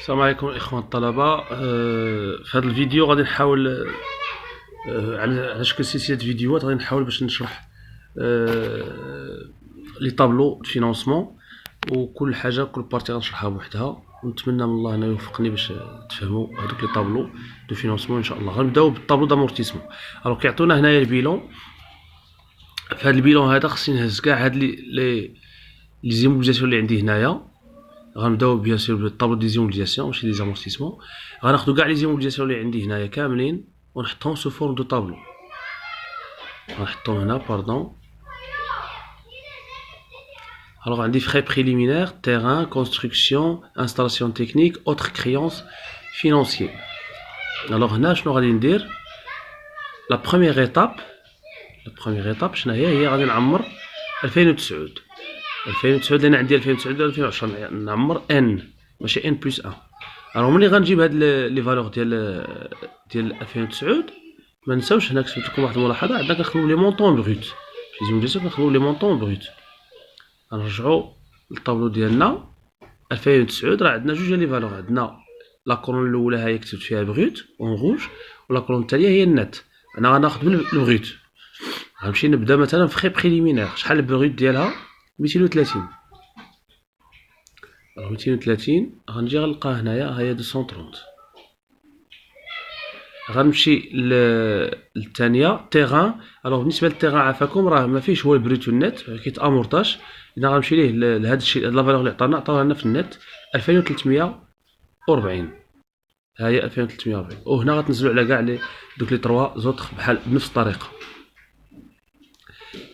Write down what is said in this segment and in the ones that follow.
السلام عليكم اخوان الطلبه. في هذا الفيديو غادي نحاول على شكل سلسله فيديوهات غادي نحاول باش نشرح لي طابلو دو فينانسمون، وكل حاجه كل بارتي غنشرحها بوحدها، ونتمنى من الله انه يوفقني باش تفهموا هذوك لي طابلو دو فينانسمون ان شاء الله. غنبداو بالطابلو دامورتيسمون. الوغ كيعطونا هنايا البيلون. في هذا البيلون هذا خصني نهز كاع هاد لي زيموبيليزاسيون اللي عندي هنايا. غنبداو بيان سور بالطابلو دي زيموبيليزاسيون ماشي دي زامورتيسمون. غناخدو كاع لي زيموبيليزاسيون اللي عندي هنايا كاملين ونحطهم سو فورم دو طابلو. غنحطهم هنا باردون. الوغ عندي فخي بريليمينير، تيران، كونستركسيون، انستالاسيون تكنيك، اوتر كريونس فينانسيي. الوغ هنا شنو غادي ندير؟ لا بروميير ايتاب شنو هي غادي نعمر 2009 لان عندي 2009 و 2010 نعمر ان ماشي ان بلس 1. الوغ ملي غنجيب هاد لي فالور ديال 2009 ما نساوش هنا كتبت لكم واحد الملاحظه، عندنا كنخدمو لي مونطون بروت في زيموبيليزاسيون، كنخدمو لي مونطون بروت. غنرجعو للطابلو ديالنا 2009. راه عندنا جوج لي فالور، عندنا لا كولون الاولى ها هي كتبت فيها بروت اون روج، ولا كولون الثانيه هي النت. انا غناخد بالبروت. غنمشي نبدا مثلا في خي بريليمينير. شحال البروت ديالها؟ 230. 230 غنجي غنلقاه هنايا ها هي 230. غنمشي للثانيه تيران. الوغ بالنسبه للتيران عافاكم راه ما فيش هو البروت والنت، كيتامورطاش. اذا غنمشي ليه لهذا الشيء، هاد لا فالور اللي عطاوها لنا في النت 2340. ها هي 2340. وهنا غتنزلوا على كاع دوك لي 3 زوطخ بحال بنفس الطريقه.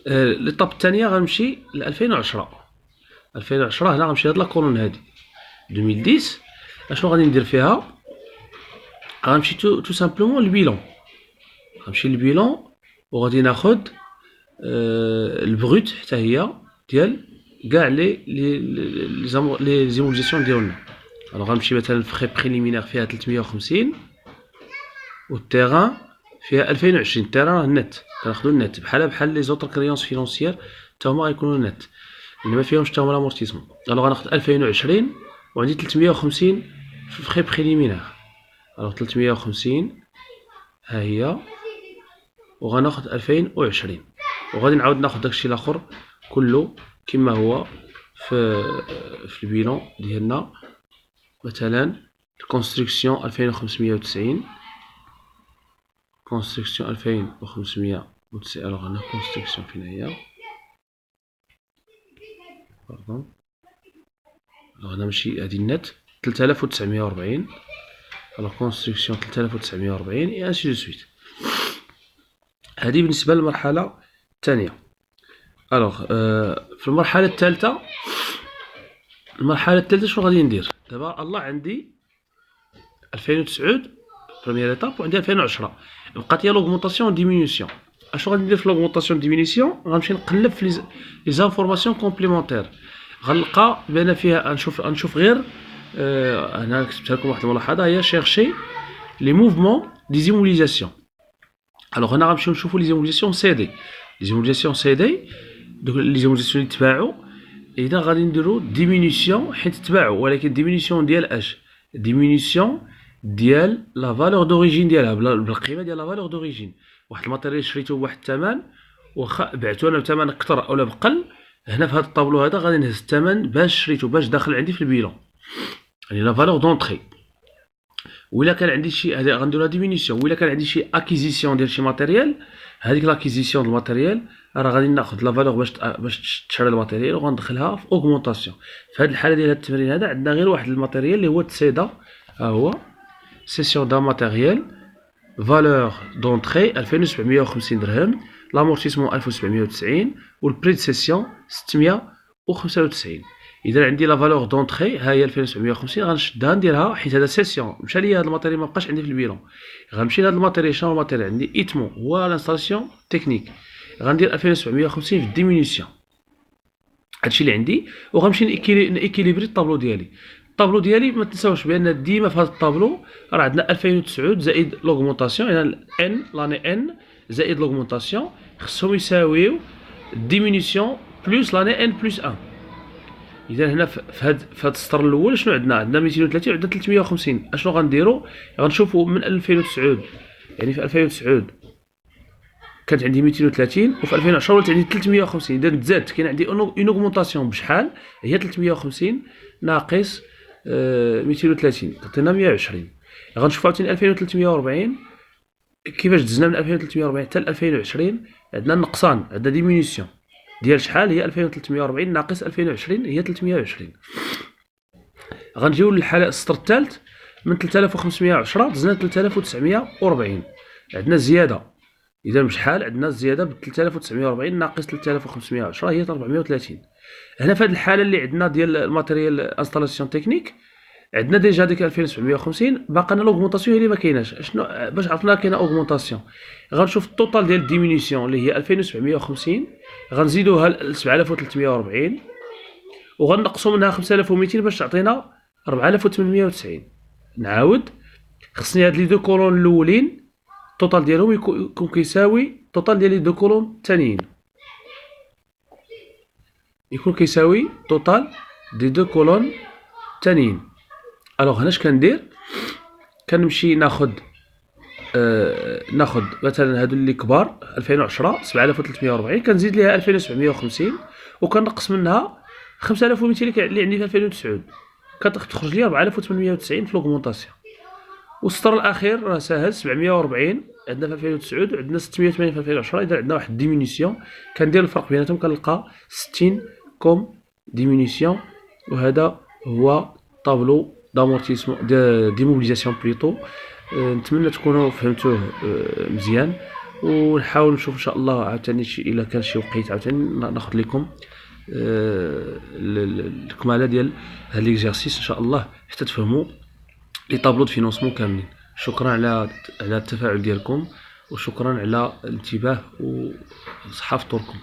ليطاب الثانيه غنمشي ل 2010. هنا غنمشي لهاد لا كولون هادي 2010. اشنو غادي ندير فيها؟ غنمشي تو سامبلومون للبيلون. غنمشي للبيلون وغادي ناخد البروت حتى هي ديال كاع لي زيموبيليزاسيون ديالنا. الوغ غنمشي مثلا في خي بريليمينير فيها 350 والتيران فيها 2020. التيران النت كناخدو النت بحال لي زوطر كريونس فينونسيير حتى هما غيكونوا النت اللي ما فيهمش حتى هما لامورتيسمون. الوغ غناخد 2020 وعندي 350 في فخي بريليمينير. الوغ 350 ها هي، وغناخد 2020 وغادي نعاود ناخد داكشي الاخر كله كما هو في البيلون ديالنا. مثلا الكونستركسيون 2590. كونستركسيون 2590. الوغ هنا كونستركسيون فين هي؟ باردون. الوغ هنا ماشي هادي النت 3940. الوغ كونستركسيون 3940 اي انسي دو سويت. هذه بالنسبه للمرحله الثانيه. الوغ في المرحله الثالثه شنو غادي ندير دابا؟ الله عندي 2009 بروميير ايتاب وعندي 2010 بقات هي لوغمونطاسيون ديمينيسيون. اشنو غادي ندير في لوغمونطاسيون ديمينيسيون؟ غنمشي نقلب في لي زانفورماسيون كومبليمونتير. غنلقى بان فيها نشوف غير هنا كتبت لكم واحد الملاحظه هي شيرشي لي موفمون دي زيموبيليزاسيون. الوغ هنا غنمشيو نشوفو لي زيموبيليزاسيون سي دي. دوك لي زيموبيليزاسيون اللي تباعوا. اذا غادي نديرو ديمينيسيون حيت تباعوا، ولكن ديمينيسيون ديال اش؟ ديمينيسيون ديال لا فالور دوريجين ديالها، بالقيمه ديال لا فالور دوريجين. واحد الماتيريال شريتو بواحد الثمن واخا بعتو انا بثمن اكثر اولا بقل، هنا في هذا الطابلو هذا غادي نهز الثمن باش شريتو باش داخل عندي في البيلون، يعني لا فالور دونطري. وإلا كان عندي شي هذه غنديرها ديمينيسيون. وإلا كان عندي شي اكيزيسيون ديال شي ماتيريال، هذيك لاكيزيسيون ديال الماتيريال راه غادي ناخذ لا فالور باش تشري الماتيريال وغندخلها في اوغمونطاسيون. في هذه الحاله ديال هذا التمرين هذا عندنا غير واحد الماتيريال اللي هو تسيدا. ها هو سيسيون دا ماتيريال فالور دونطري 2750 درهم، لامورتيسمون 1790 والبري دو سيسيون 695. اذا عندي لا فالور دونطري ها هي 2750 غنشدها نديرها حيت هذا سيسيون مشى ليا هذا الماتيريال ما بقاش عندي في البيلون. غنمشي لهذا الماتيريال. شنو الماتيريال عندي؟ ايتمون هو لانستالاسيون تكنيك. غندير 2750 في الديمينيسيون، هادشي اللي عندي. وغنمشي نيكيليبري الطابلو ديالي. الطابلو ديالي ما تنساوش بان ديما في هذا الطابلو راه عندنا 2009 زائد لوغمونطاسيون، يعني ان لاني ان زائد لوغمونطاسيون خصهم يساويو الديمينيسيون بلس لاني ان بلس 1. اذا هنا في هاد السطر الاول شنو عندنا 230 وعندنا 350. اشنو غنديروا؟ غنشوفوا من 2009، يعني في 2009 كانت عندي 230 وفي 2010 ولات عندي 350. اذا تزادت، كاين عندي اون اوغمونطاسيون بشحال؟ هي 350 ناقص 230 تعطينا 120. غنشوف عاوتاني 2340 كيفاش دزنا من 2340 حتى ل 2020. عندنا نقصان، عندنا ديمينيسيون ديال شحال؟ هي 2340 ناقص 2020 هي 320. غنجيو للحاله السطر الثالث، من 3510 دزنا 3940، عندنا زياده. اذا بشحال عندنا الزياده؟ ب 3940 ناقص 3510 هي 430. هنا في هذه الحاله اللي عندنا ديال الماتيريال انستالاسيون تكنيك عندنا ديجا ديك 2750، باقا لنا لوغمونطاسيون هي اللي ما كايناش. شنو باش عرفنا كاينه اوغمونطاسيون؟ غنشوف التوتال ديال الديمينيسيون اللي هي 2750 غنزيدوها ل 7340 وغنقصوا منها 5200 باش تعطينا 4890. نعاود، خصني هاد لي دو كولون الاولين التوتال ديالهم يكون كيساوي التوتال ديال لي دو كولون الثانيين، يكون كيساوي توتال دي دو كولون الثانيين. الوغ هنا اش كندير؟ كنمشي ناخد مثلا هادو اللي كبار 2010 7340 كنزيد ليها 2750 وكنقص منها 5200 اللي عندي في 2009 كتخرج لي 4890 في لوغمونطاسيون. والسطر الاخير راه ساهل 740 عندنا في 2009 وعندنا 680 في 2010. اذا عندنا واحد ديمينيسيون كندير الفرق بيناتهم كنلقى 60 كوم ديمينيسيون. وهذا هو طابلو دامورتيسمون ديموبيليزاسيون بليطو. نتمنى تكونوا فهمتوه مزيان، ونحاول نشوف ان شاء الله عاوتاني الا كان شي وقيت عاوتاني ناخذ لكم الكماله ديال هاد ليكزارسيس ان شاء الله حتى تفهموا لي طابلو دو فينونسمون كاملين. شكرا على التفاعل ديالكم، وشكرا على الانتباه وصحه فطوركم.